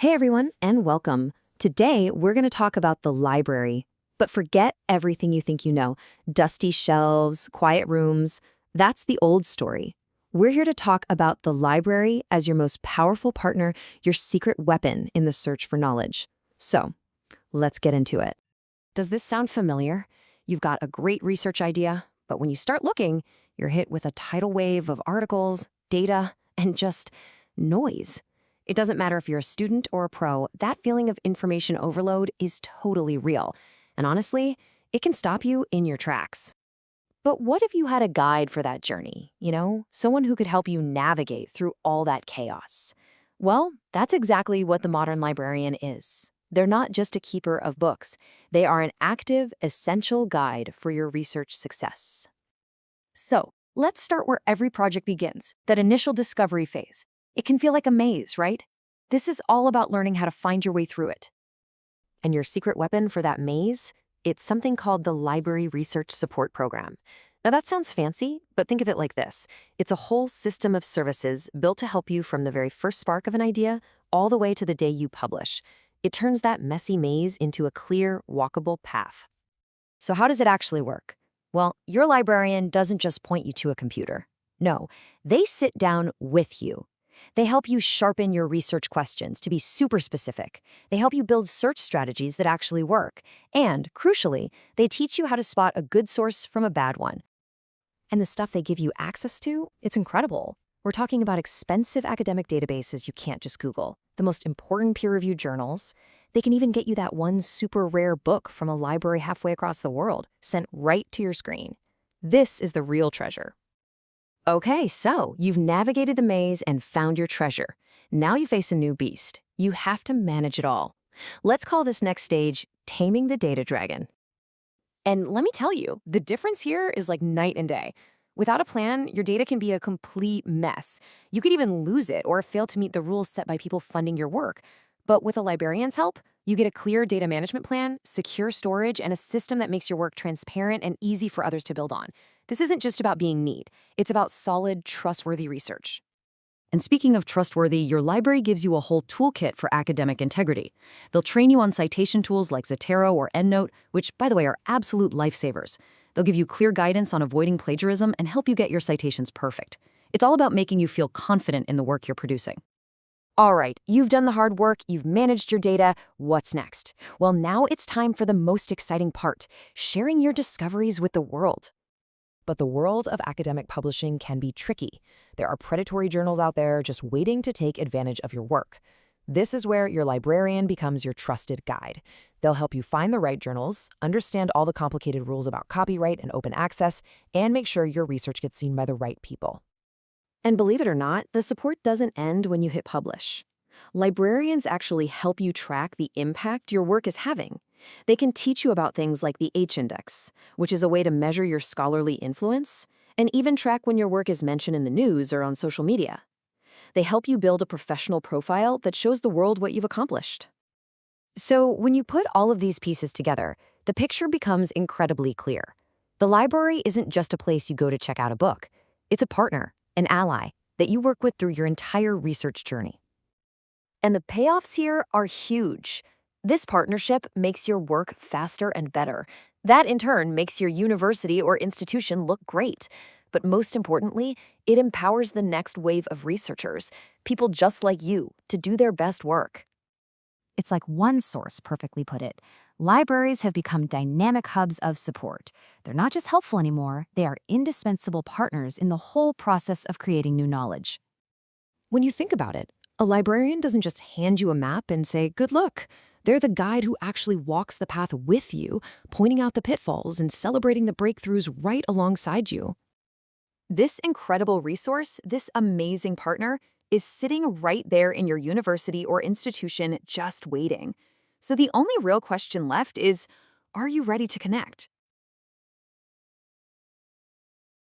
Hey everyone, and welcome. Today, we're going to talk about the library. But forget everything you think you know. Dusty shelves, quiet rooms, that's the old story. We're here to talk about the library as your most powerful partner, your secret weapon in the search for knowledge. So, let's get into it. Does this sound familiar? You've got a great research idea, but when you start looking, you're hit with a tidal wave of articles, data, and just noise. It doesn't matter if you're a student or a pro, that feeling of information overload is totally real. And honestly, it can stop you in your tracks. But what if you had a guide for that journey? Someone who could help you navigate through all that chaos. Well, that's exactly what the modern librarian is. They're not just a keeper of books. They are an active, essential guide for your research success. So, let's start where every project begins, that initial discovery phase. It can feel like a maze, right? This is all about learning how to find your way through it. And your secret weapon for that maze? It's something called the Library Research Support Program. Now that sounds fancy, but think of it like this. It's a whole system of services built to help you from the very first spark of an idea all the way to the day you publish. It turns that messy maze into a clear, walkable path. So how does it actually work? Well, your librarian doesn't just point you to a computer. No, they sit down with you. They help you sharpen your research questions to be super specific. They help you build search strategies that actually work. And, crucially, they teach you how to spot a good source from a bad one. And the stuff they give you access to, it's incredible. We're talking about expensive academic databases you can't just Google, the most important peer-reviewed journals. They can even get you that one super rare book from a library halfway across the world, sent right to your screen. This is the real treasure. Okay, so you've navigated the maze and found your treasure. Now you face a new beast. You have to manage it all. Let's call this next stage taming the data dragon. And let me tell you, the difference here is like night and day. Without a plan, your data can be a complete mess. You could even lose it or fail to meet the rules set by people funding your work. But with a librarian's help, you get a clear data management plan, secure storage, and a system that makes your work transparent and easy for others to build on. This isn't just about being neat. It's about solid, trustworthy research. And speaking of trustworthy, your library gives you a whole toolkit for academic integrity. They'll train you on citation tools like Zotero or EndNote, which, by the way, are absolute lifesavers. They'll give you clear guidance on avoiding plagiarism and help you get your citations perfect. It's all about making you feel confident in the work you're producing. All right, you've done the hard work, you've managed your data. What's next? Well, now it's time for the most exciting part, sharing your discoveries with the world. But the world of academic publishing can be tricky. There are predatory journals out there just waiting to take advantage of your work. This is where your librarian becomes your trusted guide. They'll help you find the right journals, understand all the complicated rules about copyright and open access, and make sure your research gets seen by the right people. And believe it or not, the support doesn't end when you hit publish. Librarians actually help you track the impact your work is having. They can teach you about things like the H-index, which is a way to measure your scholarly influence, and even track when your work is mentioned in the news or on social media. They help you build a professional profile that shows the world what you've accomplished. So when you put all of these pieces together, the picture becomes incredibly clear. The library isn't just a place you go to check out a book. It's a partner, an ally, that you work with through your entire research journey. And the payoffs here are huge. This partnership makes your work faster and better. That, in turn, makes your university or institution look great. But most importantly, it empowers the next wave of researchers, people just like you, to do their best work. It's like one source perfectly put it. Libraries have become dynamic hubs of support. They're not just helpful anymore, they are indispensable partners in the whole process of creating new knowledge. When you think about it, a librarian doesn't just hand you a map and say, "Good luck." They're the guide who actually walks the path with you, pointing out the pitfalls and celebrating the breakthroughs right alongside you. This incredible resource, this amazing partner, is sitting right there in your university or institution just waiting. So the only real question left is, are you ready to connect?